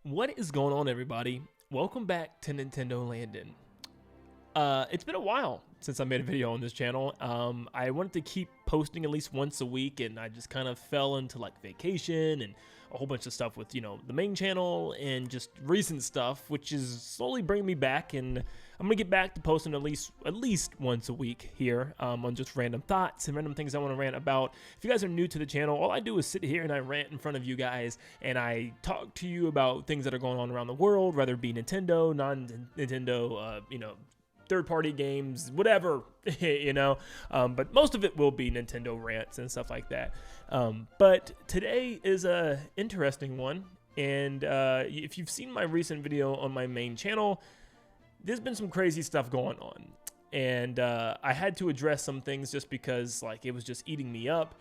What is going on, everybody? Welcome back to Nintendo Landon. It's been a while since I made a video on this channel. I wanted to keep posting at least once a week, and I just kind of fell into like vacation and a whole bunch of stuff with, the main channel and just recent stuff, which is slowly bringing me back. And I'm gonna get back to posting at least once a week here on just random thoughts and random things I want to rant about. If you guys are new to the channel, all I do is sit here and I rant in front of you guys, and I talk to you about things that are going on around the world, whether it be Nintendo, non-Nintendo, third-party games, whatever, but most of it will be Nintendo rants and stuff like that. But today is a interesting one, and if you've seen my recent video on my main channel, there's been some crazy stuff going on, and I had to address some things just because it was just eating me up.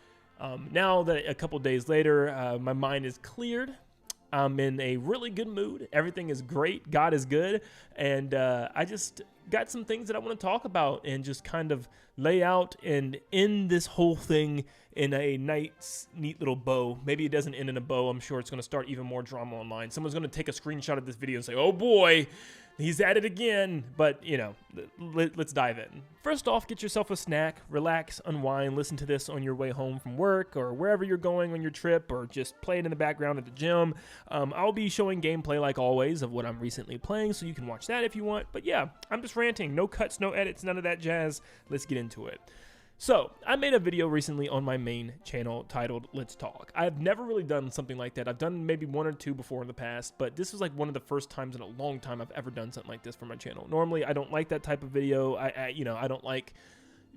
Now that a couple days later, my mind is cleared. I'm in a really good mood. Everything is great. God is good. And I just got some things that I want to talk about and just kind of lay out and end this whole thing in a nice, neat little bow. Maybe it doesn't end in a bow. I'm sure it's going to start even more drama online. Someone's going to take a screenshot of this video and say, oh boy, he's at it again. But, let's dive in. First off, get yourself a snack, relax, unwind, listen to this on your way home from work or wherever you're going on your trip, or just play it in the background at the gym. I'll be showing gameplay like always of what I'm recently playing, so you can watch that if you want. But yeah, I'm just ranting. No cuts, no edits, none of that jazz. Let's get into it. So, I made a video recently on my main channel titled Let's Talk. I've never really done something like that. I've done maybe one or two before in the past, but this was one of the first times in a long time I've ever done something like this for my channel. Normally, I don't like that type of video. I don't like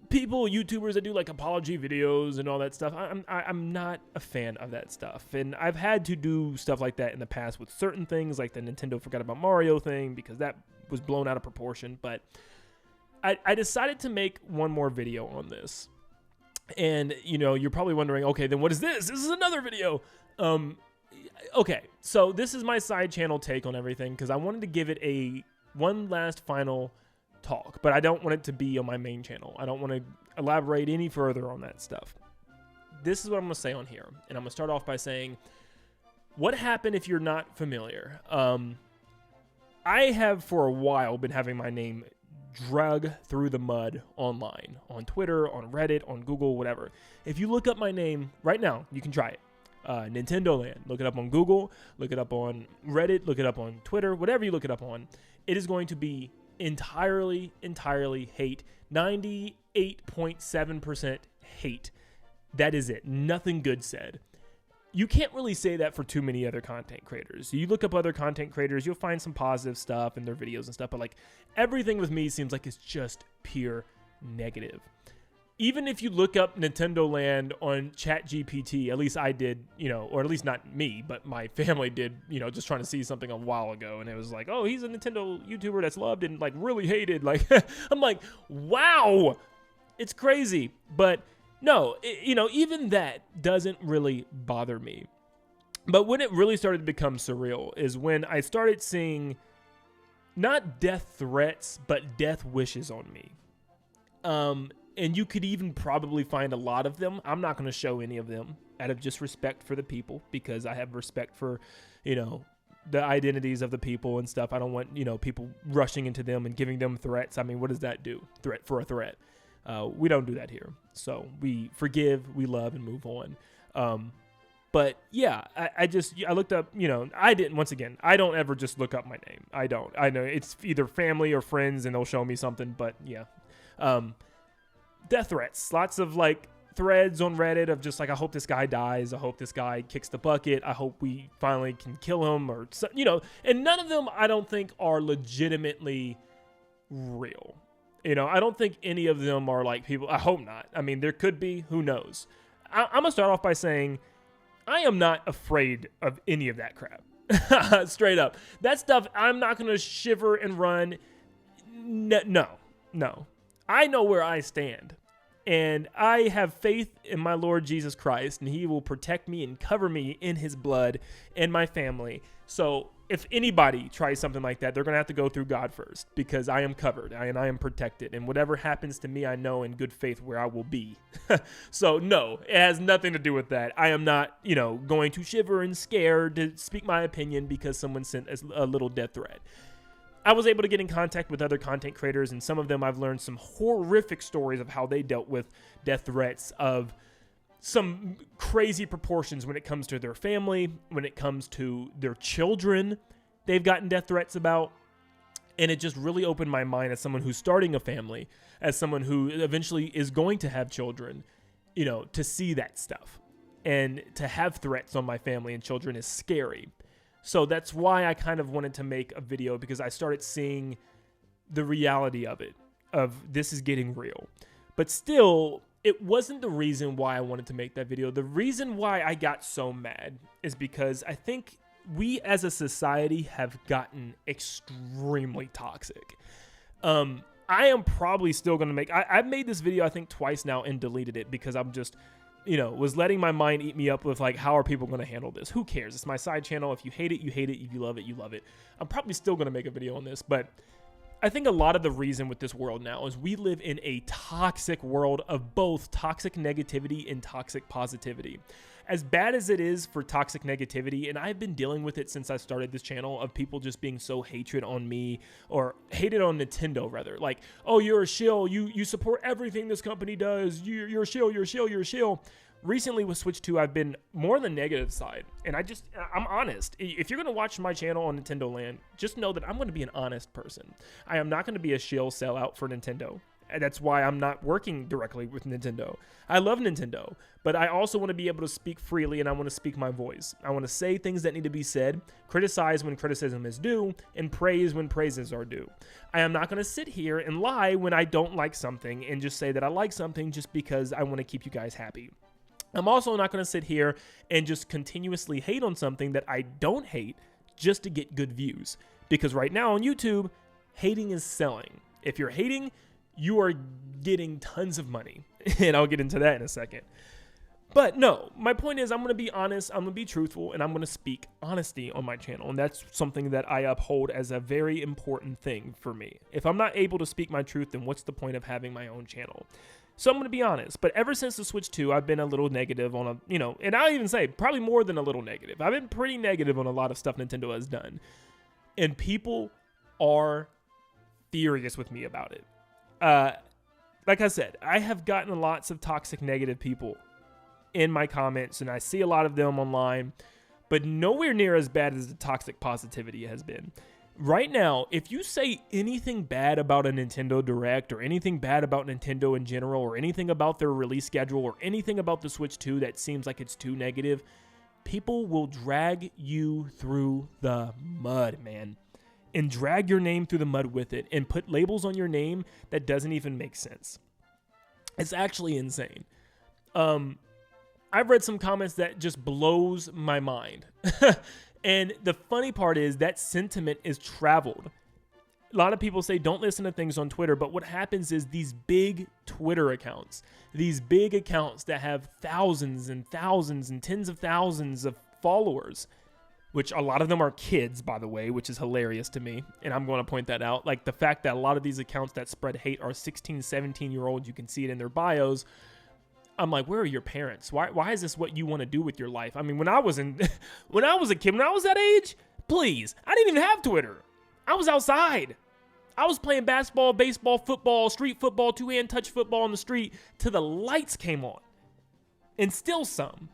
YouTubers that do apology videos and all that stuff. I'm not a fan of that stuff. And I've had to do stuff like that in the past with certain things, like the Nintendo Forgot About Mario thing, because that was blown out of proportion. But I decided to make one more video on this. And, you're probably wondering, okay, then what is this? This is another video. Okay, so this is my side channel take on everything, because I wanted to give it one last final talk, but I don't want it to be on my main channel. I don't want to elaborate any further on that stuff. This is what I'm going to say on here, and I'm going to start off by saying, what happened if you're not familiar? I have for a while been having my name drug through the mud online, on Twitter, on Reddit, on Google, whatever. If you look up my name right now, you can try it. Nintendo Land. Look it up on Google, look it up on Reddit, look it up on Twitter, whatever you look it up on. It is going to be entirely hate. 98.7% hate. That is it. Nothing good said. You can't really say that for too many other content creators. You look up other content creators, you'll find some positive stuff in their videos and stuff, but everything with me seems like it's just pure negative. Even if you look up Nintendo Land on ChatGPT, at least I did, or at least not me, but my family did, just trying to see something a while ago, and it was oh, he's a Nintendo YouTuber that's loved and really hated. I'm wow, it's crazy. But no, even that doesn't really bother me. But when it really started to become surreal is when I started seeing not death threats, but death wishes on me. And you could even probably find a lot of them. I'm not going to show any of them out of just respect for the people, because I have respect for, the identities of the people and stuff. I don't want, people rushing into them and giving them threats. I mean, what does that do? Threat for a threat. We don't do that here. So we forgive, we love, and move on. But yeah, I looked up, I don't ever just look up my name. I don't. I know it's either family or friends and they'll show me something, but yeah. Death threats, lots of threads on Reddit of just I hope this guy dies. I hope this guy kicks the bucket. I hope we finally can kill him, or, and none of them I don't think are legitimately real. I don't think any of them are people. I hope not. I mean, there could be. Who knows? I'm going to start off by saying I am not afraid of any of that crap. Straight up. That stuff, I'm not going to shiver and run. No. I know where I stand. And I have faith in my Lord Jesus Christ, and he will protect me and cover me in his blood and my family. So if anybody tries something like that, they're going to have to go through God first, because I am covered and I am protected. And whatever happens to me, I know in good faith where I will be. So no, it has nothing to do with that. I am not, going to shiver and scare to speak my opinion because someone sent a little death threat. I was able to get in contact with other content creators, and some of them I've learned some horrific stories of how they dealt with death threats of some crazy proportions when it comes to their family, when it comes to their children they've gotten death threats about. And it just really opened my mind as someone who's starting a family, as someone who eventually is going to have children, to see that stuff. And to have threats on my family and children is scary. So that's why I kind of wanted to make a video, because I started seeing the reality of it, of this is getting real. But still, it wasn't the reason why I wanted to make that video. The reason why I got so mad is because I think we as a society have gotten extremely toxic. I am probably still going to make... I've made this video, I think, twice now and deleted it because I'm just... was letting my mind eat me up with like, how are people going to handle this? Who cares? It's my side channel. If you hate it, you hate it. If you love it, you love it. I'm probably still going to make a video on this, but I think a lot of the reason with this world now is we live in a toxic world of both toxic negativity and toxic positivity. As bad as it is for toxic negativity, and I've been dealing with it since I started this channel, of people just being so hatred on me, or hated on Nintendo rather. Like, oh, you're a shill. You support everything this company does. You're a shill. You're a shill. You're a shill. Recently with Switch 2, I've been more on the negative side. And I'm honest. If you're going to watch my channel on Nintendo Land, just know that I'm going to be an honest person. I am not going to be a shill sellout for Nintendo. And that's why I'm not working directly with Nintendo. I love Nintendo, but I also want to be able to speak freely, and I want to speak my voice. I want to say things that need to be said, criticize when criticism is due, and praise when praises are due. I am not going to sit here and lie when I don't like something and just say that I like something just because I want to keep you guys happy. I'm also not going to sit here and just continuously hate on something that I don't hate just to get good views. Because right now on YouTube, hating is selling. If you're hating, you are getting tons of money. And I'll get into that in a second. But no, my point is I'm going to be honest, I'm going to be truthful, and I'm going to speak honesty on my channel. And that's something that I uphold as a very important thing for me. If I'm not able to speak my truth, then what's the point of having my own channel? So I'm going to be honest. But ever since the Switch 2, I've been a little negative on and I'll even say probably more than a little negative. I've been pretty negative on a lot of stuff Nintendo has done. And people are furious with me about it. Like I said, I have gotten lots of toxic negative people in my comments, and I see a lot of them online, but nowhere near as bad as the toxic positivity has been. Right now, if you say anything bad about a Nintendo Direct, or anything bad about Nintendo in general, or anything about their release schedule, or anything about the Switch 2 that seems like it's too negative, people will drag you through the mud, man. And drag your name through the mud with it, and put labels on your name that doesn't even make sense. It's actually insane. I've read some comments that just blows my mind. And the funny part is that sentiment is traveled. A lot of people say don't listen to things on Twitter, but what happens is these big Twitter accounts, these big accounts that have thousands and thousands and tens of thousands of followers, which a lot of them are kids, by the way, which is hilarious to me. And I'm going to point that out. Like the fact that a lot of these accounts that spread hate are 16, 17-year-olds. You can see it in their bios. I'm like, where are your parents? Why is this what you want to do with your life? I mean, when I was a kid, when I was that age, please, I didn't even have Twitter. I was outside. I was playing basketball, baseball, football, street football, two-hand touch football on the street till the lights came on. And still some.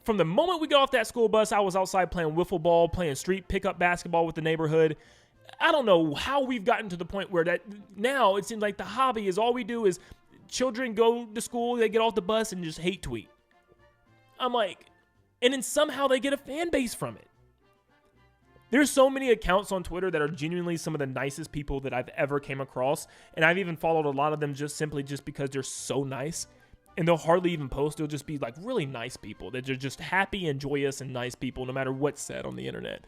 From the moment we got off that school bus, I was outside playing wiffle ball, playing street pickup basketball with the neighborhood. I don't know how we've gotten to the point where that now it seems like the hobby is all we do is children go to school, they get off the bus and just hate tweet. I'm like, and then somehow they get a fan base from it. There's so many accounts on Twitter that are genuinely some of the nicest people that I've ever came across. And I've even followed a lot of them just because they're so nice. And they'll hardly even post. They'll just be like really nice people. They're just happy and joyous and nice people no matter what's said on the internet.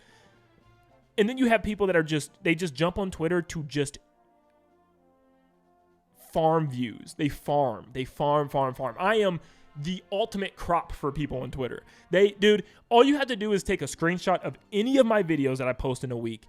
And then you have people that they just jump on Twitter to just farm views. They farm. I am the ultimate crop for people on Twitter. Dude, all you have to do is take a screenshot of any of my videos that I post in a week,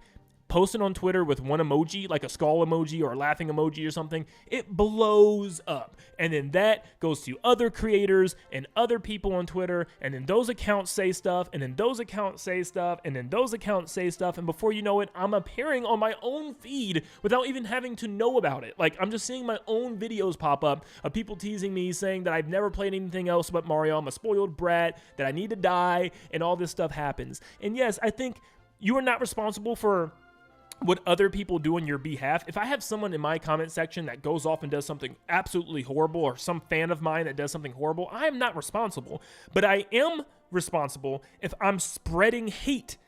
post it on Twitter with one emoji, like a skull emoji or a laughing emoji or something. It blows up. And then that goes to other creators and other people on Twitter. And then those accounts say stuff. And then those accounts say stuff. And then those accounts say stuff. And before you know it, I'm appearing on my own feed without even having to know about it. Like, I'm just seeing my own videos pop up of people teasing me, saying that I've never played anything else but Mario. I'm a spoiled brat, that I need to die, and all this stuff happens. And yes, I think you are not responsible for what other people do on your behalf. If I have someone in my comment section that goes off and does something absolutely horrible, or some fan of mine that does something horrible, I am not responsible. But I am responsible if I'm spreading hate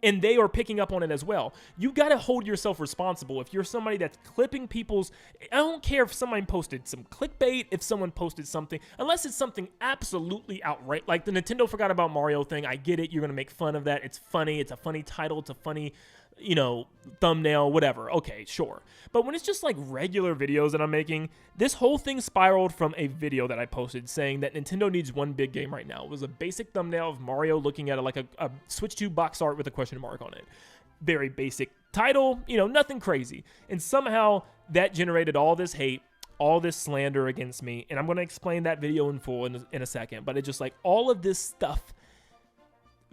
and they are picking up on it as well. You got to hold yourself responsible. If you're somebody that's clipping people's, I don't care if somebody posted some clickbait, if someone posted something, unless it's something absolutely outright, like the Nintendo forgot about Mario thing. I get it. You're going to make fun of that. It's funny. It's a funny title. It's a funny, thumbnail, whatever. Okay, sure. But when it's just like regular videos that I'm making, this whole thing spiraled from a video that I posted saying that Nintendo needs one big game right now. It was a basic thumbnail of Mario looking at a Switch 2 box art with a question mark on it. Very basic title, nothing crazy. And somehow that generated all this hate, all this slander against me. And I'm going to explain that video in full in a second. But it's just like all of this stuff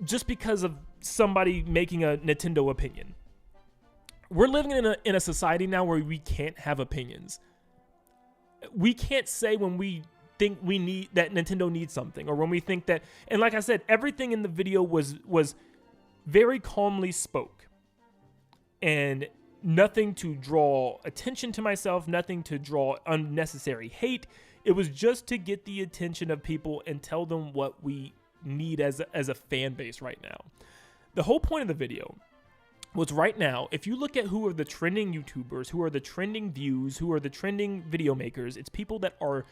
just because of somebody making a Nintendo opinion. We're living in a society now where we can't have opinions. We can't say when we think we need that Nintendo needs something, or when we think that, and like I said, everything in the video was very calmly spoke, and nothing to draw attention to myself, nothing to draw unnecessary hate. It was just to get the attention of people and tell them what we need as a fan base right now. The whole point of the video was, right now, if you look at who are the trending YouTubers, who are the trending views, who are the trending video makers, it's people that are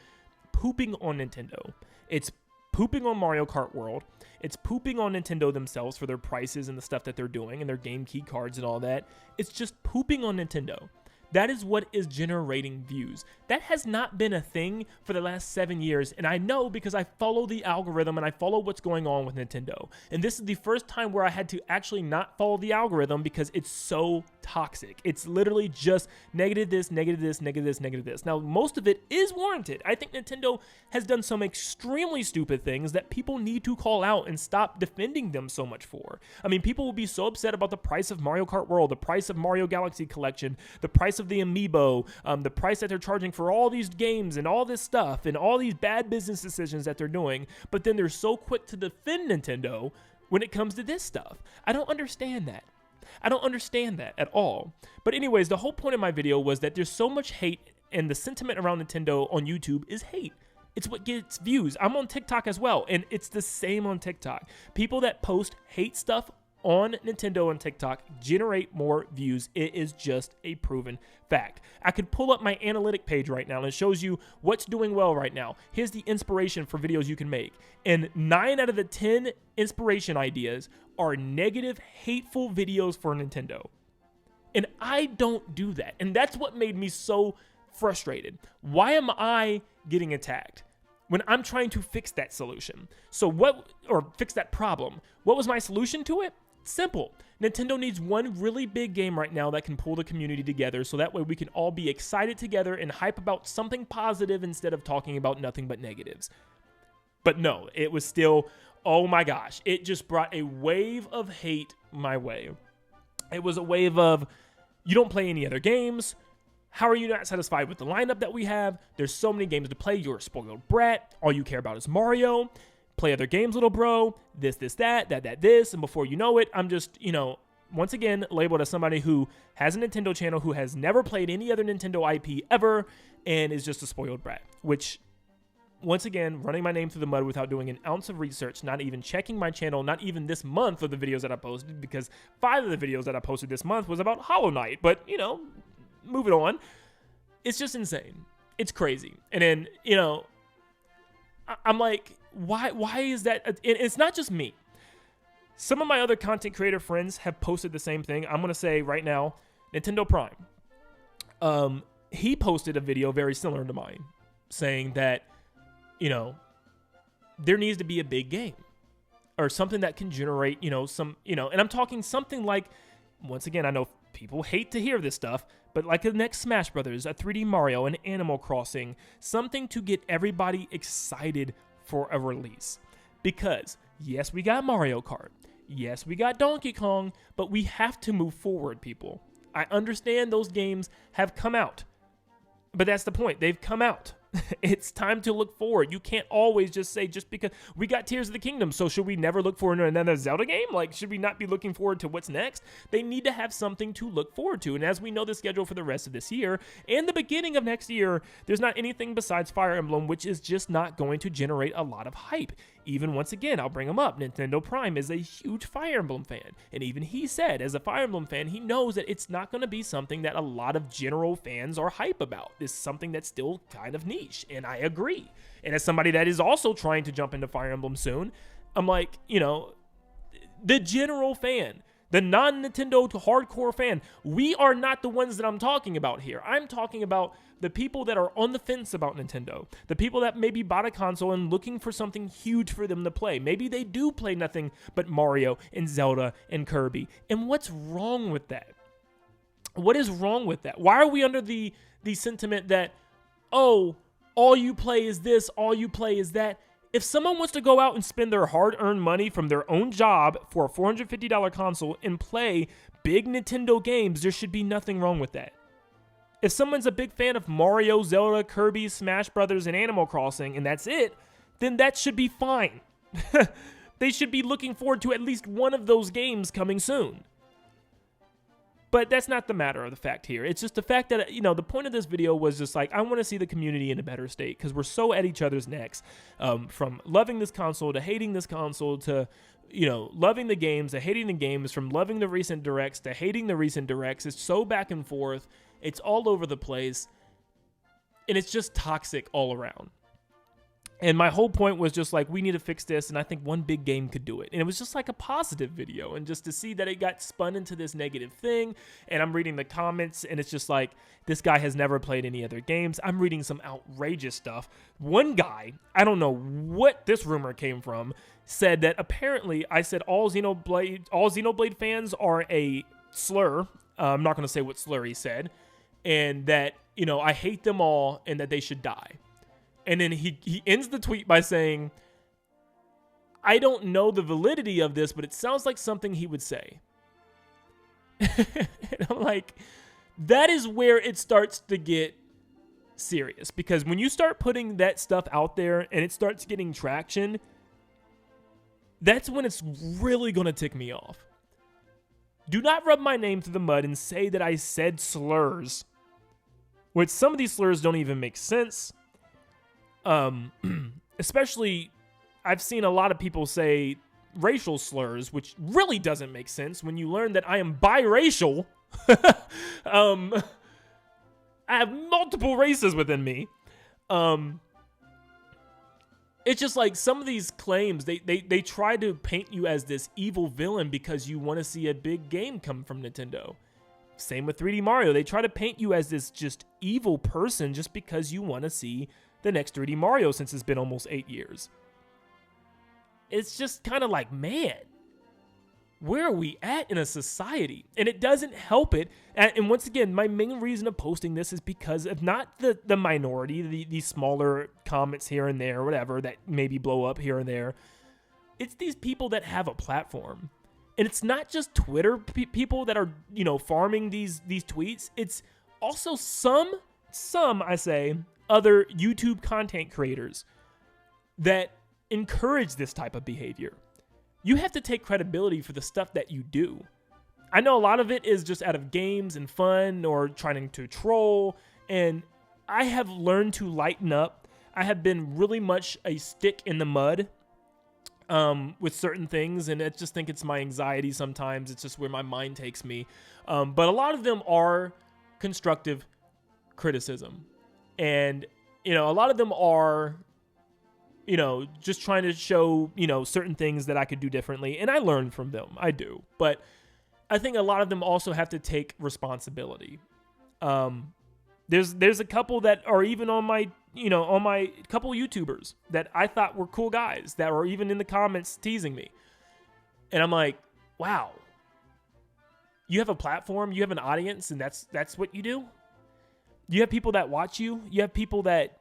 pooping on Nintendo. It's pooping on Mario Kart World. It's pooping on Nintendo themselves for their prices and the stuff that they're doing and their game key cards and all that. It's just pooping on Nintendo. That is what is generating views. That has not been a thing for the last 7 years, and I know because I follow the algorithm and I follow what's going on with Nintendo. And this is the first time where I had to actually not follow the algorithm because it's so toxic. It's literally just negative this, negative this, negative this, negative this. Now, most of it is warranted. I think Nintendo has done some extremely stupid things that people need to call out and stop defending them so much for. I mean, people will be so upset about the price of Mario Kart World, the price of Mario Galaxy Collection, the price of the Amiibo, the price that they're charging for all these games and all this stuff and all these bad business decisions that they're doing, but then they're so quick to defend Nintendo when it comes to this stuff. I don't understand that. I don't understand that at all. But anyways, the whole point of my video was that there's so much hate, and the sentiment around Nintendo on YouTube is hate. It's what gets views. I'm on TikTok as well, and it's the same on TikTok. People that post hate stuff on Nintendo and TikTok generate more views. It is just a proven fact. I could pull up my analytic page right now and it shows you what's doing well right now. Here's the inspiration for videos you can make. And 9 out of the 10 inspiration ideas are negative, hateful videos for Nintendo. And I don't do that. And that's what made me so frustrated. Why am I getting attacked when I'm trying to fix that solution? Or fix that problem. What was my solution to it? Simple. Nintendo needs one really big game right now that can pull the community together, so that way we can all be excited together and hype about something positive instead of talking about nothing but negatives. But no, it was still, oh my gosh, it just brought a wave of hate my way. It was a wave of, you don't play any other games. How are you not satisfied with the lineup that we have? There's so many games to play. You're a spoiled brat. All you care about is Mario. Play other games, little bro. This, that, this. And before you know it, I'm just, once again, labeled as somebody who has a Nintendo channel, who has never played any other Nintendo IP ever, and is just a spoiled brat. Which, once again, running my name through the mud without doing an ounce of research, not even checking my channel, not even this month of the videos that I posted, because 5 of the videos that I posted this month was about Hollow Knight. But, moving on. It's just insane. It's crazy. And then, I'm like, why is that? It's not just me. Some of my other content creator friends have posted the same thing. I'm going to say right now, Nintendo Prime. He posted a video very similar to mine saying that, there needs to be a big game or something that can generate, and I'm talking something like, once again, I know people hate to hear this stuff, but like the next Smash Brothers, a 3D Mario, an Animal Crossing, something to get everybody excited for a release. Because yes, we got Mario Kart. Yes, we got Donkey Kong, but we have to move forward, people. I understand those games have come out, but that's the point. They've come out. It's time to look forward. You can't always just say, just because we got Tears of the Kingdom, so should we never look forward to another Zelda game? Like, should we not be looking forward to what's next? They need to have something to look forward to. And as we know the schedule for the rest of this year and the beginning of next year, there's not anything besides Fire Emblem, which is just not going to generate a lot of hype. Even once again, I'll bring him up. Nintendo Prime is a huge Fire Emblem fan. And even he said, as a Fire Emblem fan, he knows that it's not going to be something that a lot of general fans are hype about. It's something that's still kind of niche. And I agree. And as somebody that is also trying to jump into Fire Emblem soon, I'm like, the general fan, the non-Nintendo to hardcore fan, we are not the ones that I'm talking about here. I'm talking about the people that are on the fence about Nintendo, the people that maybe bought a console and looking for something huge for them to play. Maybe they do play nothing but Mario and Zelda and Kirby. And what's wrong with that? What is wrong with that? Why are we under the sentiment that, oh, all you play is this, all you play is that? If someone wants to go out and spend their hard-earned money from their own job for a $450 console and play big Nintendo games, there should be nothing wrong with that. If someone's a big fan of Mario, Zelda, Kirby, Smash Brothers, and Animal Crossing, and that's it, then that should be fine. They should be looking forward to at least one of those games coming soon. But that's not the matter of the fact here. It's just the fact that, the point of this video was just like, I want to see the community in a better state because we're so at each other's necks. From loving this console to hating this console to, loving the games to hating the games, from loving the recent directs to hating the recent directs. It's so back and forth. It's all over the place. And it's just toxic all around. And my whole point was just like, we need to fix this, and I think one big game could do it. And it was just like a positive video, and just to see that it got spun into this negative thing, and I'm reading the comments, and it's just like, this guy has never played any other games. I'm reading some outrageous stuff. One guy, I don't know what this rumor came from, said that apparently I said all Xenoblade fans are a slur. I'm not going to say what slur he said, and that, I hate them all, and that they should die. And then he ends the tweet by saying, I don't know the validity of this, but it sounds like something he would say. And I'm like, that is where it starts to get serious. Because when you start putting that stuff out there and it starts getting traction, that's when it's really going to tick me off. Do not rub my name through the mud and say that I said slurs, which some of these slurs don't even make sense. Especially, I've seen a lot of people say racial slurs, which really doesn't make sense when you learn that I am biracial. I have multiple races within me. It's just like some of these claims, they try to paint you as this evil villain because you want to see a big game come from Nintendo. Same with 3D Mario. They try to paint you as this just evil person just because you want to see the next 3D Mario since it's been almost 8 years. It's just kind of like, man, where are we at in a society? And it doesn't help it. And once again, my main reason of posting this is because of not the minority, the smaller comments here and there, or whatever, that maybe blow up here and there. It's these people that have a platform. And it's not just Twitter people that are, farming these tweets. It's also some, I say, other YouTube content creators that encourage this type of behavior. You have to take credibility for the stuff that you do. I know a lot of it is just out of games and fun or trying to troll, and I have learned to lighten up. I have been really much a stick in the mud with certain things, and I just think it's my anxiety sometimes. It's just where my mind takes me. But a lot of them are constructive criticism. And, a lot of them are, just trying to show, certain things that I could do differently. And I learn from them. I do. But I think a lot of them also have to take responsibility. There's a couple that are even on my, on my couple YouTubers that I thought were cool guys that were even in the comments teasing me. And I'm like, wow, you have a platform, you have an audience, and that's what you do? You have people that watch you. You have people that,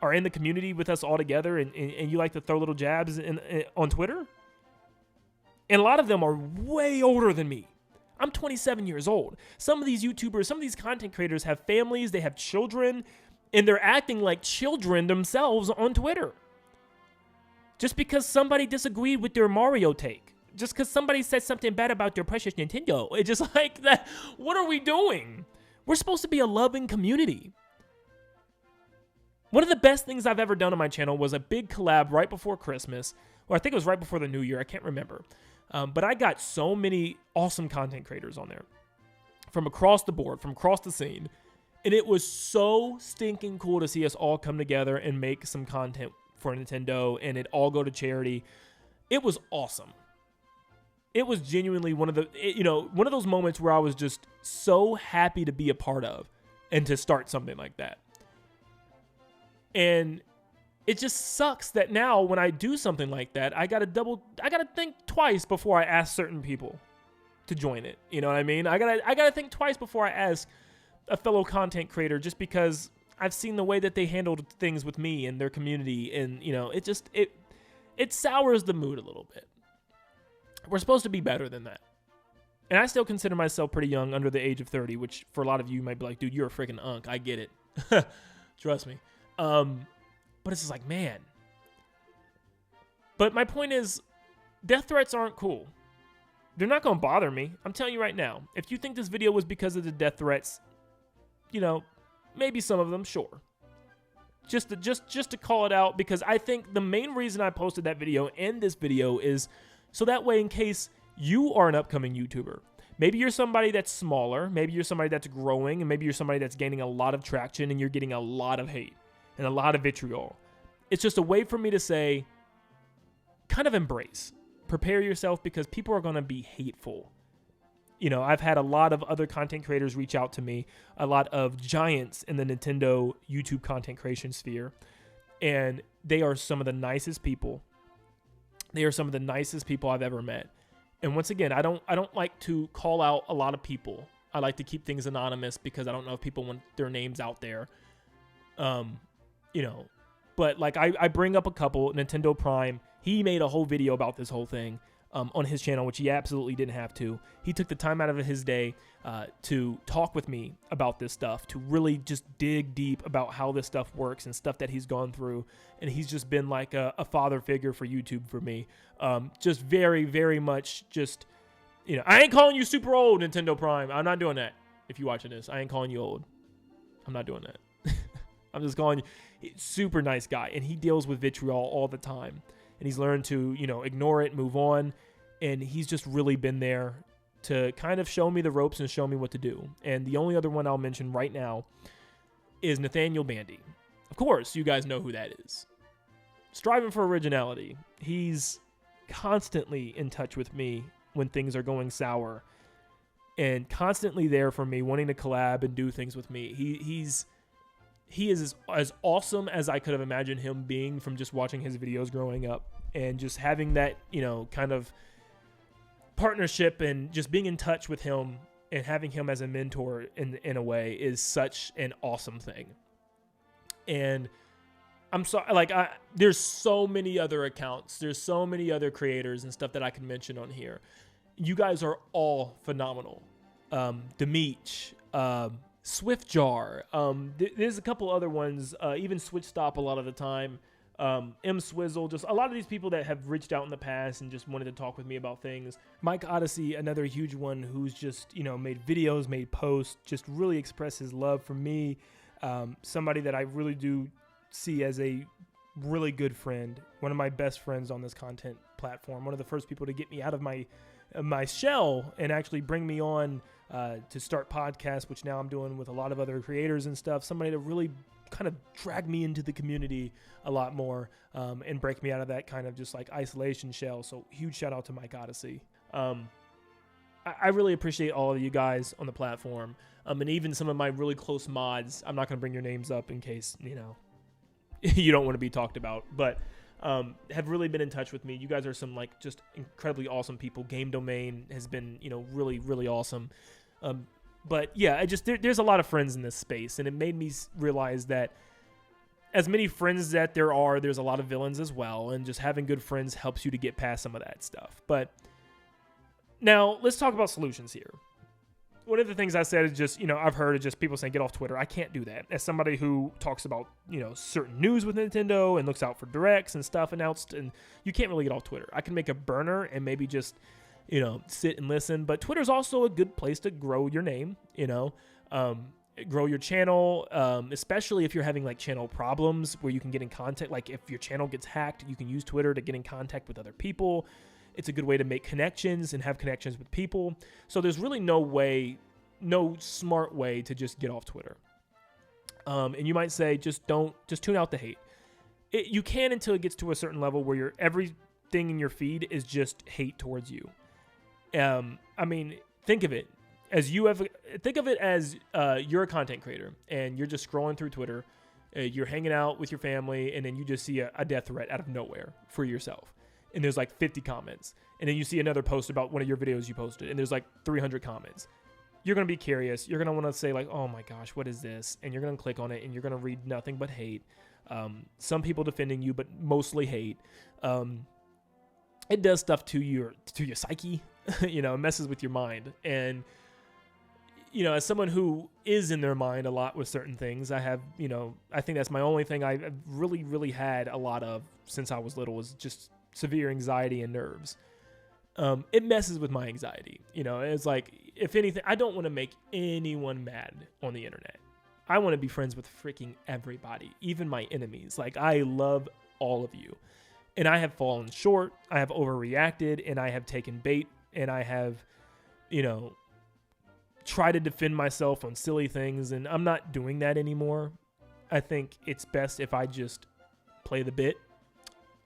are in the community with us all together, and you like to throw little jabs on Twitter? And a lot of them are way older than me. I'm 27 years old. Some of these YouTubers, some of these content creators have families, they have children, and they're acting like children themselves on Twitter. Just because somebody disagreed with their Mario take. Just because somebody said something bad about their precious Nintendo. It's just like that. What are we doing? We're supposed to be a loving community. One of the best things I've ever done on my channel was a big collab right before Christmas. Or I think it was right before the New Year. I can't remember. But I got so many awesome content creators on there from across the board, from across the scene. And it was so stinking cool to see us all come together and make some content for Nintendo and it all go to charity. It was awesome. It was genuinely one of those moments where I was just so happy to be a part of and to start something like that. And it just sucks that now when I do something like that, I gotta think twice before I ask certain people to join it. You know what I mean? I gotta think twice before I ask a fellow content creator, just because I've seen the way that they handled things with me and their community, and it sours the mood a little bit. We're supposed to be better than that. And I still consider myself pretty young, under the age of 30, which for a lot of you might be like, dude, you're a freaking unk. I get it. Trust me. But it's just like, man. But my point is, death threats aren't cool. They're not going to bother me. I'm telling you right now. If you think this video was because of the death threats, maybe some of them, sure. Just to call it out, because I think the main reason I posted that video and this video is so that way, in case you are an upcoming YouTuber, maybe you're somebody that's smaller, maybe you're somebody that's growing, and maybe you're somebody that's gaining a lot of traction and you're getting a lot of hate and a lot of vitriol. It's just a way for me to say, kind of embrace. Prepare yourself, because people are going to be hateful. I've had a lot of other content creators reach out to me, a lot of giants in the Nintendo YouTube content creation sphere, and they are some of the nicest people. They are some of the nicest people I've ever met. And once again, I don't like to call out a lot of people. I like to keep things anonymous because I don't know if people want their names out there. But like I bring up a couple. Nintendo Prime, he made a whole video about this whole thing on his channel, which he absolutely didn't have to. He took the time out of his day to talk with me about this stuff, to really just dig deep about how this stuff works and stuff that he's gone through. And he's just been like a father figure for YouTube for me. Just very, very much just, I ain't calling you super old, Nintendo Prime. I'm not doing that. If you're watching this, I ain't calling you old. I'm not doing that. I'm just calling you super nice guy. And he deals with vitriol all the time. And he's learned to, ignore it, move on. And he's just really been there to kind of show me the ropes and show me what to do. And the only other one I'll mention right now is Nathaniel Bandy. Of course, you guys know who that is. Striving for originality. He's constantly in touch with me when things are going sour. And constantly there for me, wanting to collab and do things with me. He is as awesome as I could have imagined him being from just watching his videos growing up, and just having that, kind of partnership and just being in touch with him and having him as a mentor in a way is such an awesome thing. And I'm sorry, there's so many other accounts. There's so many other creators and stuff that I can mention on here. You guys are all phenomenal. Demeech, Swiftjar. There's a couple other ones, even Switch Stop a lot of the time. M Swizzle, just a lot of these people that have reached out in the past and just wanted to talk with me about things. Mike Odyssey, another huge one who's just, made videos, made posts, just really expressed his love for me. Somebody that I really do see as a really good friend, one of my best friends on this content platform, one of the first people to get me out of my shell and actually bring me on to start podcasts, which now I'm doing with a lot of other creators and stuff. Somebody to really kind of drag me into the community a lot more and break me out of that kind of just like isolation shell. So huge shout out to Mike Odyssey. I really appreciate all of you guys on the platform, and even some of my really close mods. I'm not going to bring your names up in case, you don't want to be talked about, but have really been in touch with me. You guys are some like just incredibly awesome people. Game Domain has been, really, really awesome. But yeah, there's a lot of friends in this space, and it made me realize that as many friends that there's a lot of villains as well, and just having good friends helps you to get past some of that stuff. But now let's talk about solutions here. One of the things I said is just, I've heard of just people saying get off Twitter. I can't do that. As somebody who talks about, certain news with Nintendo and looks out for directs and stuff announced, and you can't really get off Twitter. I can make a burner and maybe just, sit and listen. But Twitter's also a good place to grow your name, grow your channel, especially if you're having like channel problems where you can get in contact. Like if your channel gets hacked, you can use Twitter to get in contact with other people. It's a good way to make connections and have connections with people. So there's really no smart way to just get off Twitter. And you might say, just tune out the hate. You can until it gets to a certain level where everything in your feed is just hate towards you. Think of it as you're a content creator and you're just scrolling through Twitter. You're hanging out with your family, and then you just see a death threat out of nowhere for yourself. And there's like 50 comments. And then you see another post about one of your videos you posted, and there's like 300 comments. You're going to be curious. You're going to want to say like, oh my gosh, what is this? And you're going to click on it, and you're going to read nothing but hate. Some people defending you, but mostly hate. It does stuff to your psyche. It messes with your mind. And, as someone who is in their mind a lot with certain things, I have, I think that's my only thing I've really, really had a lot of since I was little is just severe anxiety and nerves. It messes with my anxiety. It's like, if anything, I don't want to make anyone mad on the internet. I want to be friends with freaking everybody, even my enemies. Like, I love all of you. And I have fallen short. I have overreacted, and I have taken bait, and I have, tried to defend myself on silly things, and I'm not doing that anymore. I think it's best if I just play the bit.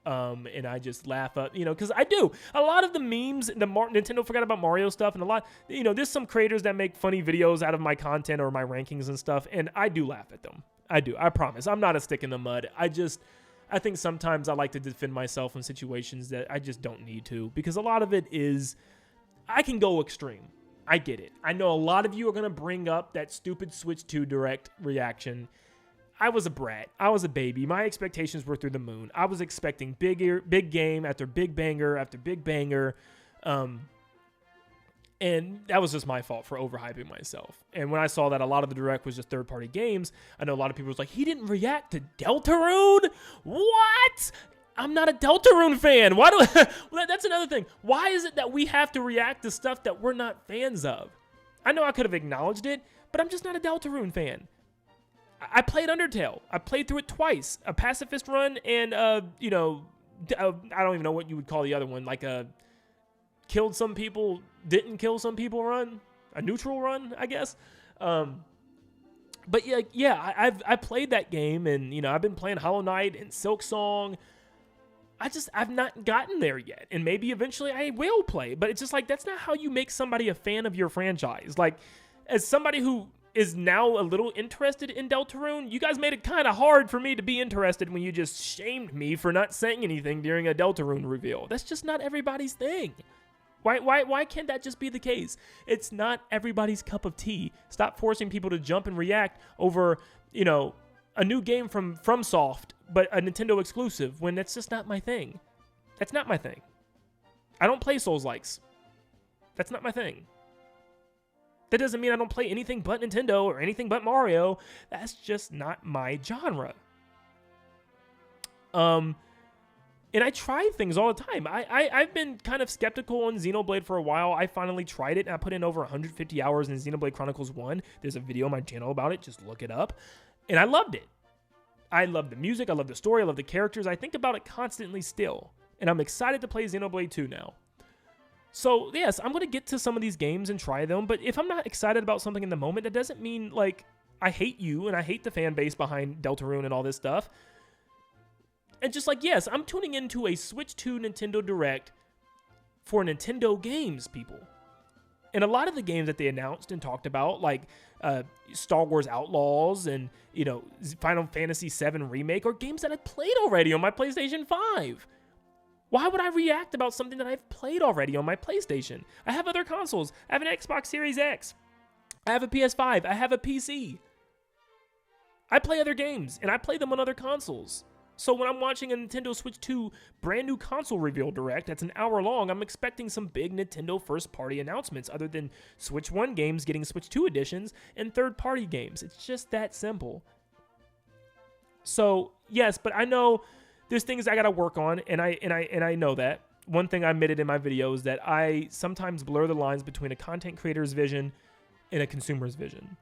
And I just laugh up, because I do. A lot of the memes, Nintendo forgot about Mario stuff, and a lot, there's some creators that make funny videos out of my content or my rankings and stuff, and I do laugh at them. I do. I promise. I'm not a stick in the mud. I think sometimes I like to defend myself in situations that I just don't need to, because a lot of it is, I can go extreme. I get it. I know a lot of you are going to bring up that stupid Switch 2 Direct reaction. I was a brat. I was a baby. My expectations were through the moon. I was expecting big game after big banger after big banger. And that was just my fault for overhyping myself. And when I saw that a lot of the Direct was just third-party games, I know a lot of people was like, he didn't react to Deltarune? What? I'm not a Deltarune fan. Why do? Well, that's another thing. Why is it that we have to react to stuff that we're not fans of? I know I could have acknowledged it, but I'm just not a Deltarune fan. I played Undertale. I played through it twice. A pacifist run and, I don't even know what you would call the other one. Like a killed some people, didn't kill some people run. A neutral run, I guess. But yeah, I played that game, and, I've been playing Hollow Knight and Silksong. I've not gotten there yet. And maybe eventually I will play. But it's just like, that's not how you make somebody a fan of your franchise. Like, as somebody who is now a little interested in Deltarune, you guys made it kind of hard for me to be interested when you just shamed me for not saying anything during a Deltarune reveal. That's just not everybody's thing. Why can't that just be the case? It's not everybody's cup of tea. Stop forcing people to jump and react over, a new game from FromSoft, but a Nintendo exclusive, when that's just not my thing. That's not my thing. I don't play Souls-likes. That's not my thing. That doesn't mean I don't play anything but Nintendo or anything but Mario. That's just not my genre. And I try things all the time. I've been kind of skeptical on Xenoblade for a while. I finally tried it, and I put in over 150 hours in Xenoblade Chronicles 1. There's a video on my channel about it. Just look it up. And I loved it. I love the music. I love the story. I love the characters. I think about it constantly still. And I'm excited to play Xenoblade 2 now. So, yes, I'm going to get to some of these games and try them. But if I'm not excited about something in the moment, that doesn't mean, like, I hate you and I hate the fan base behind Deltarune and all this stuff. And just like, yes, I'm tuning into a Switch 2 Nintendo Direct for Nintendo games, people. And a lot of the games that they announced and talked about, like Star Wars Outlaws and, Final Fantasy VII Remake, are games that I played already on my PlayStation 5. Why would I react about something that I've played already on my PlayStation? I have other consoles. I have an Xbox Series X. I have a PS5. I have a PC. I play other games, and I play them on other consoles. So when I'm watching a Nintendo Switch 2 brand new console reveal direct that's an hour long, I'm expecting some big Nintendo first-party announcements other than Switch 1 games getting Switch 2 editions and third-party games. It's just that simple. So, yes, but I know there's things I got to work on, and I know that. One thing I admitted in my video is that I sometimes blur the lines between a content creator's vision and a consumer's vision.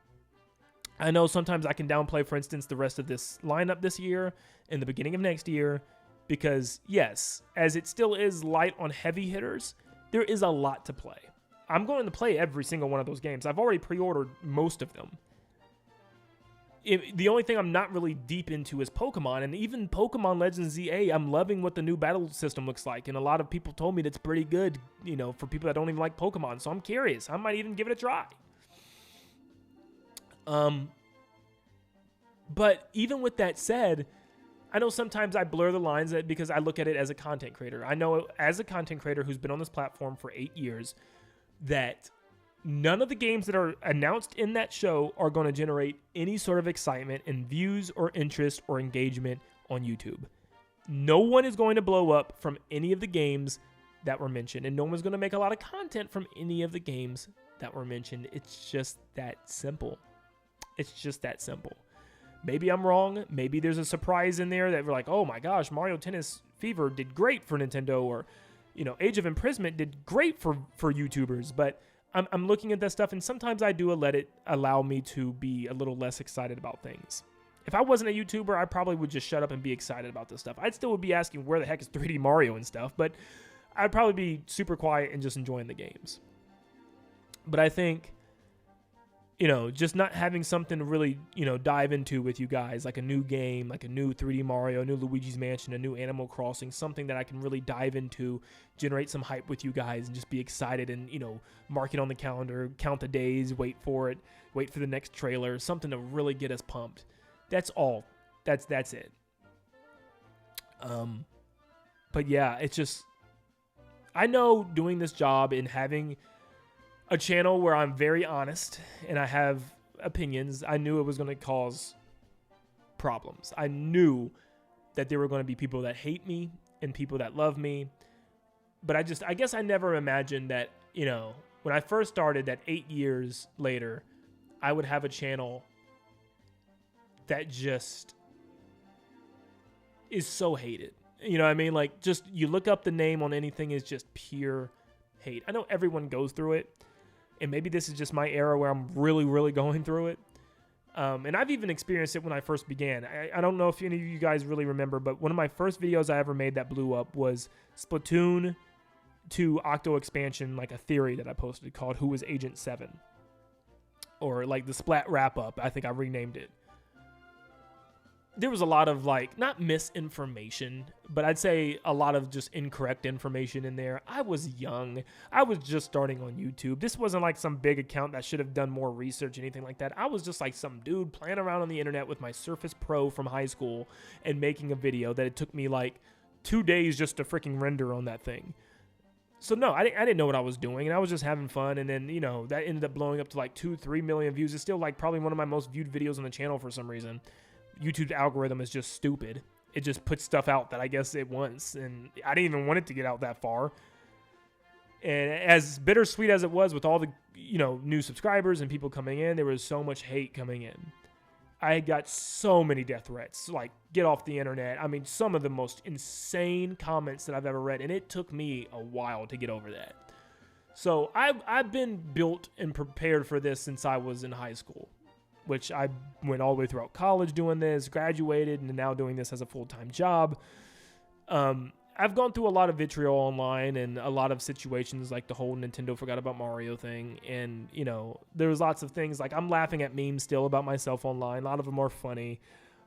I know sometimes I can downplay, for instance, the rest of this lineup this year and the beginning of next year because, yes, as it still is light on heavy hitters, there is a lot to play. I'm going to play every single one of those games. I've already pre-ordered most of them. The only thing I'm not really deep into is Pokemon, and even Pokemon Legends ZA, I'm loving what the new battle system looks like, and a lot of people told me that's pretty good, for people that don't even like Pokemon, so I'm curious. I might even give it a try. But even with that said, I know sometimes I blur the lines because I look at it as a content creator. I know as a content creator who's been on this platform for 8 years that none of the games that are announced in that show are going to generate any sort of excitement and views or interest or engagement on YouTube. No one is going to blow up from any of the games that were mentioned, and no one's going to make a lot of content from any of the games that were mentioned. It's just that simple. It's just that simple. Maybe I'm wrong. Maybe there's a surprise in there that we're like, oh my gosh, Mario Tennis Fever did great for Nintendo, or, Age of Imprisonment did great for YouTubers. But I'm looking at that stuff, and sometimes I do let it allow me to be a little less excited about things. If I wasn't a YouTuber, I probably would just shut up and be excited about this stuff. I'd still would be asking where the heck is 3D Mario and stuff, but I'd probably be super quiet and just enjoying the games. But I think, just not having something to really, dive into with you guys, like a new game, like a new 3D Mario, a new Luigi's Mansion, a new Animal Crossing, something that I can really dive into, generate some hype with you guys, and just be excited and, mark it on the calendar, count the days, wait for it, wait for the next trailer, something to really get us pumped. That's all. That's it. But yeah, it's just, I know doing this job and having a channel where I'm very honest and I have opinions, I knew it was going to cause problems. I knew that there were going to be people that hate me and people that love me. But I guess I never imagined that, when I first started, that 8 years later, I would have a channel that just is so hated. You know what I mean? Like, just you look up the name on anything is just pure hate. I know everyone goes through it. And maybe this is just my era where I'm really, really going through it. And I've even experienced it when I first began. I don't know if any of you guys really remember, but one of my first videos I ever made that blew up was Splatoon 2 Octo Expansion, like a theory that I posted called Who Was Agent 7? Or like the Splat Wrap-Up. I think I renamed it. There was a lot of not misinformation, but I'd say a lot of just incorrect information in there. I was young. I was just starting on YouTube. This wasn't like some big account that should have done more research, anything like that. I was just like some dude playing around on the internet with my Surface Pro from high school and making a video that it took me 2 days just to freaking render on that thing. So no, I didn't know what I was doing, and I was just having fun. And then, that ended up blowing up to 2-3 million views. It's still probably one of my most viewed videos on the channel for some reason. YouTube's algorithm is just stupid. It just puts stuff out that I guess it wants, and I didn't even want it to get out that far. And as bittersweet as it was with all the, new subscribers and people coming in, there was so much hate coming in. I got so many death threats, get off the internet. I mean, some of the most insane comments that I've ever read, and it took me a while to get over that. So I've been built and prepared for this since I was in high school, which I went all the way throughout college doing this, graduated, and now doing this as a full-time job. I've gone through a lot of vitriol online and a lot of situations like the whole Nintendo forgot about Mario thing. And, there was lots of things I'm laughing at memes still about myself online. A lot of them are funny.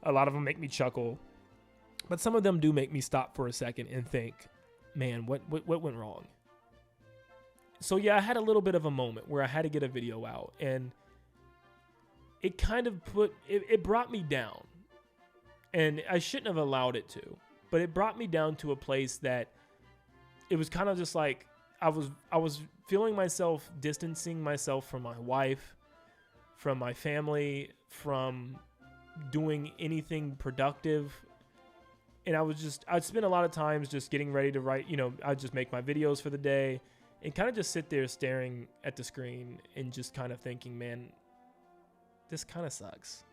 A lot of them make me chuckle. But some of them do make me stop for a second and think, man, what went wrong? So yeah, I had a little bit of a moment where I had to get a video out, and it kind of it brought me down, and I shouldn't have allowed it to, but it brought me down to a place that it was kind of just like I was feeling myself distancing myself from my wife, from my family, from doing anything productive. And I'd spend a lot of times just getting ready to write, I'd just make my videos for the day and kind of just sit there staring at the screen and just kind of thinking, man, this kind of sucks.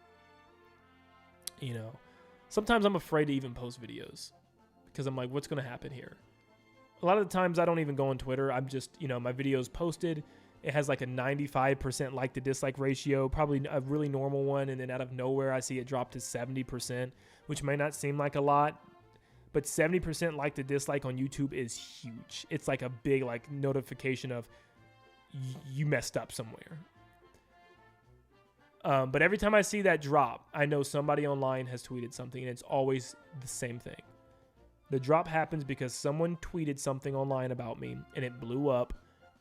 Sometimes I'm afraid to even post videos because I'm like, what's going to happen here? A lot of the times I don't even go on Twitter. I'm just, my video's posted. It has like a 95% like to dislike ratio, probably a really normal one. And then out of nowhere, I see it drop to 70%, which may not seem like a lot, but 70% like to dislike on YouTube is huge. It's like a big like notification of you messed up somewhere. But every time I see that drop, I know somebody online has tweeted something, and it's always the same thing. The drop happens because someone tweeted something online about me, and it blew up,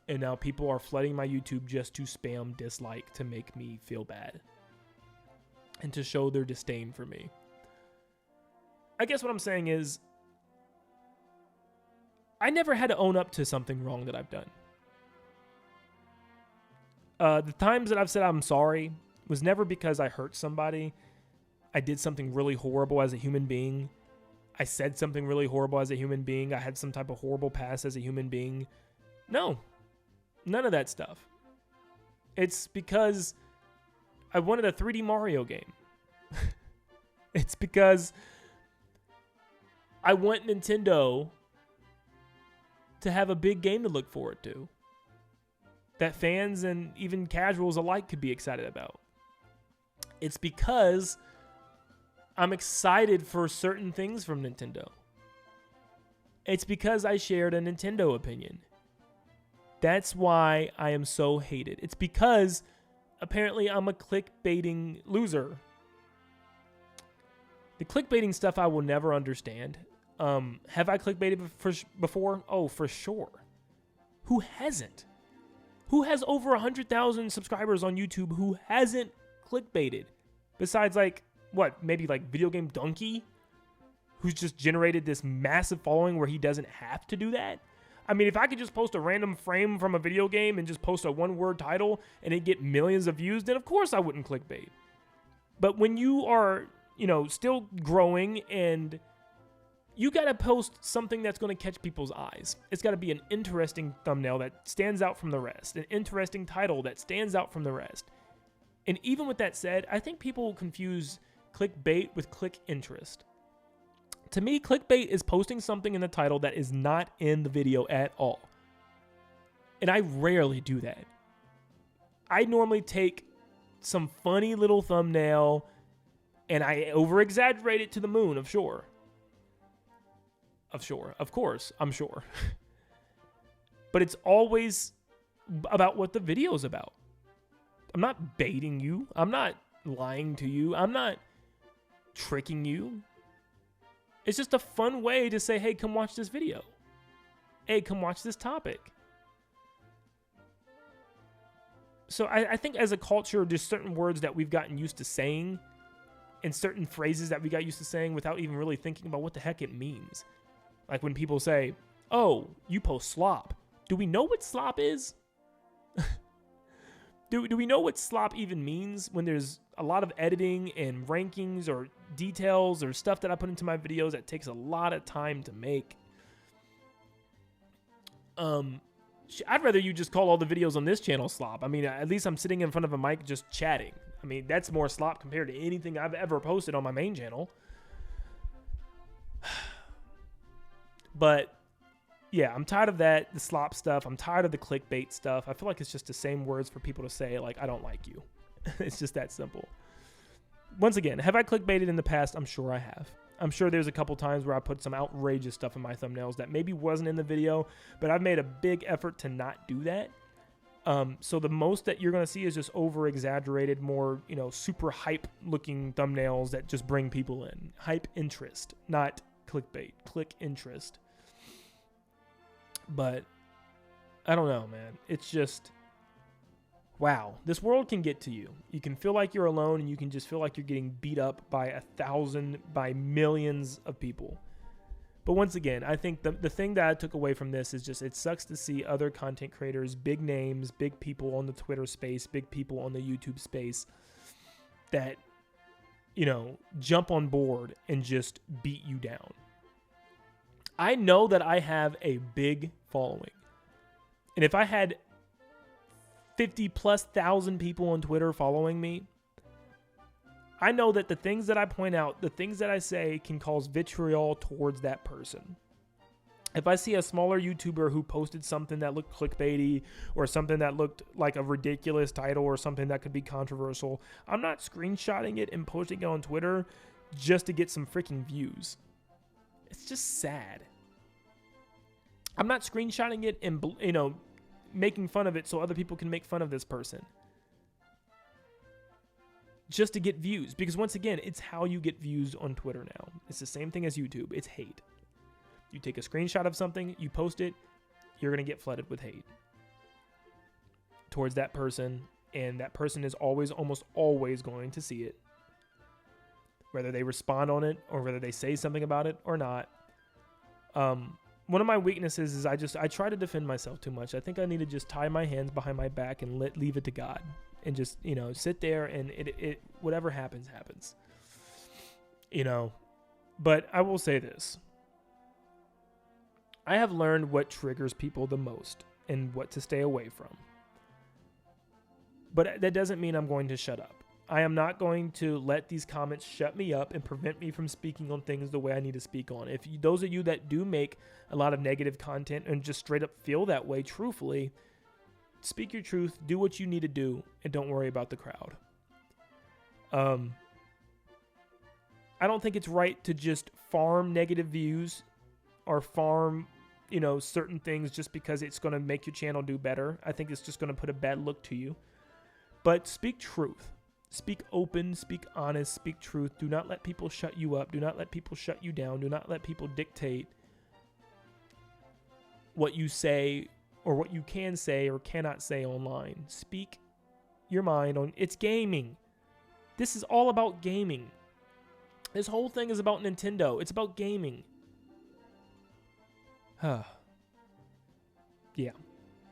and now people are flooding my YouTube just to spam dislike to make me feel bad and to show their disdain for me. I guess what I'm saying is I never had to own up to something wrong that I've done. The times that I've said I'm sorry was never because I hurt somebody. I did something really horrible as a human being. I said something really horrible as a human being. I had some type of horrible past as a human being. No, none of that stuff. It's because I wanted a 3D Mario game. It's because I want Nintendo to have a big game to look forward to that fans and even casuals alike could be excited about. It's because I'm excited for certain things from Nintendo. It's because I shared a Nintendo opinion. That's why I am so hated. It's because apparently I'm a clickbaiting loser. The clickbaiting stuff I will never understand. Have I clickbaited before? Oh, for sure. Who hasn't? Who has over 100,000 subscribers on YouTube who hasn't clickbaited? Besides maybe Video Game Donkey, who's just generated this massive following where he doesn't have to do that? I mean, if I could just post a random frame from a video game and just post a one-word title and it get millions of views, then of course I wouldn't clickbait. But when you are, still growing and you got to post something that's going to catch people's eyes. It's got to be an interesting thumbnail that stands out from the rest, an interesting title that stands out from the rest. And even with that said, I think people confuse clickbait with click interest. To me, clickbait is posting something in the title that is not in the video at all. And I rarely do that. I normally take some funny little thumbnail and I over-exaggerate it to the moon, of course, I'm sure. But it's always about what the video's about. I'm not baiting you. I'm not lying to you. I'm not tricking you. It's just a fun way to say, hey, come watch this video. Hey, come watch this topic. So I think as a culture, there's certain words that we've gotten used to saying and certain phrases that we got used to saying without even really thinking about what the heck it means. Like when people say, oh, you post slop. Do we know what slop is? Do we know what slop even means when there's a lot of editing and rankings or details or stuff that I put into my videos that takes a lot of time to make? I'd rather you just call all the videos on this channel slop. I mean, at least I'm sitting in front of a mic just chatting. I mean, that's more slop compared to anything I've ever posted on my main channel. But yeah, I'm tired of that, the slop stuff. I'm tired of the clickbait stuff. I feel like it's just the same words for people to say, like, I don't like you. It's just that simple. Once again, have I clickbaited in the past? I'm sure I have. I'm sure there's a couple times where I put some outrageous stuff in my thumbnails that maybe wasn't in the video, but I've made a big effort to not do that. So the most that you're going to see is just over-exaggerated, more, super hype-looking thumbnails that just bring people in. Hype interest, not clickbait. Click interest. But I don't know, man. It's just, wow. This world can get to you. You can feel like you're alone, and you can just feel like you're getting beat up by 1,000, by millions of people. But once again, I think the thing that I took away from this is just, it sucks to see other content creators, big names, big people on the Twitter space, big people on the YouTube space that, you know, jump on board and just beat you down. I know that I have a big following. And if I had 50,000+ people on Twitter following me, I know that the things that I point out, the things that I say can cause vitriol towards that person. If I see a smaller YouTuber who posted something that looked clickbaity or something that looked like a ridiculous title or something that could be controversial, I'm not screenshotting it and posting it on Twitter just to get some freaking views. It's just sad. I'm not screenshotting it and, you know, making fun of it so other people can make fun of this person just to get views. Because once again, it's how you get views on Twitter now. It's the same thing as YouTube. It's hate. You take a screenshot of something, you post it, you're going to get flooded with hate towards that person. And that person is almost always going to see it. Whether they respond on it or whether they say something about it or not. One of my weaknesses is I try to defend myself too much. I think I need to just tie my hands behind my back and leave it to God. And just, you know, sit there and it whatever happens, happens. You know, but I will say this. I have learned what triggers people the most and what to stay away from. But that doesn't mean I'm going to shut up. I am not going to let these comments shut me up and prevent me from speaking on things the way I need to speak on. If you, those of you that do make a lot of negative content and just straight up feel that way, truthfully, speak your truth, do what you need to do, and don't worry about the crowd. I don't think it's right to just farm negative views or farm, you know, certain things just because it's going to make your channel do better. I think it's just going to put a bad look to you. But speak truth. Speak open, speak honest, speak truth. Do not let people shut you up. Do not let people shut you down. Do not let people dictate what you say or what you can say or cannot say online. Speak your mind on, it's gaming. This is all about gaming. This whole thing is about Nintendo. It's about gaming. Yeah.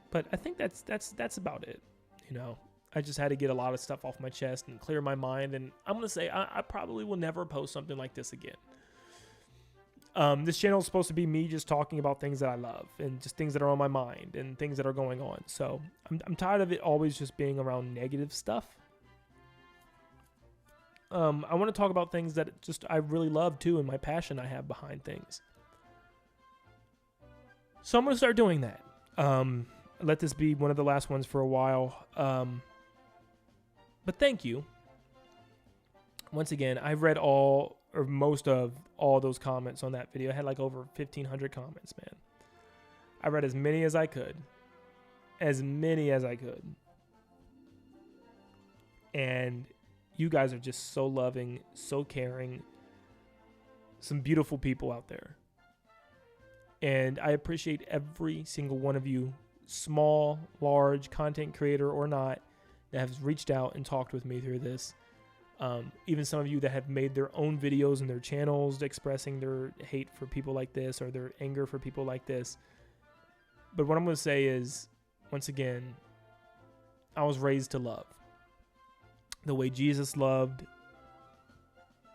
But I think that's about it, you know. I just had to get a lot of stuff off my chest and clear my mind. And I'm going to say I probably will never post something like this again. This channel is supposed to be me just talking about things that I love and just things that are on my mind and things that are going on. So I'm tired of it always just being around negative stuff. I want to talk about things that just I really love too and my passion I have behind things. So I'm going to start doing that. Let this be one of the last ones for a while. But thank you. Once again, I've read all or most of all those comments on that video. I had like over 1,500 comments, man. I read as many as I could. As many as I could. And you guys are just so loving, so caring. Some beautiful people out there. And I appreciate every single one of you, small, large, content creator or not, that has reached out and talked with me through this. Even some of you that have made their own videos in their channels expressing their hate for people like this or their anger for people like this. But what I'm going to say is, once again, I was raised to love. The way Jesus loved,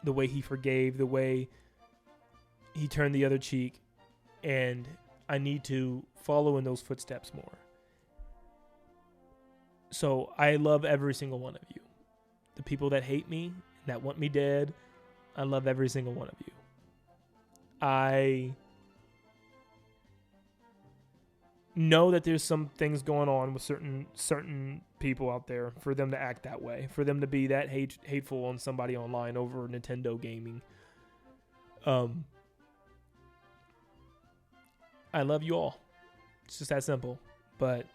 the way he forgave, the way he turned the other cheek. And I need to follow in those footsteps more. So I love every single one of you. The people that hate me, that want me dead, I love every single one of you. I know that there's some things going on with certain people out there for them to act that way, for them to be that hateful on somebody online over Nintendo gaming. I love you all. It's just that simple. But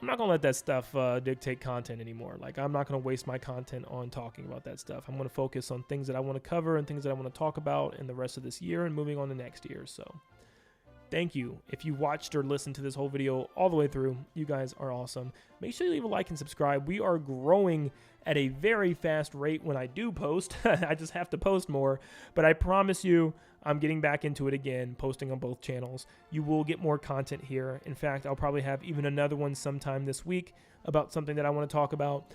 I'm not going to let that stuff dictate content anymore. Like, I'm not going to waste my content on talking about that stuff. I'm going to focus on things that I want to cover and things that I want to talk about in the rest of this year and moving on to next year. So thank you. If you watched or listened to this whole video all the way through, you guys are awesome. Make sure you leave a like and subscribe. We are growing at a very fast rate when I do post. I just have to post more, but I promise you I'm getting back into it again, posting on both channels. You will get more content here. In fact, I'll probably have even another one sometime this week about something that I want to talk about.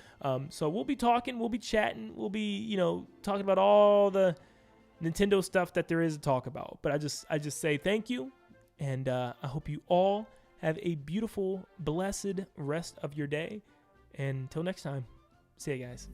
So we'll be talking, we'll be chatting, we'll be, talking about all the Nintendo stuff that there is to talk about. But I just say thank you, and I hope you all have a beautiful, blessed rest of your day. And until next time, see you guys.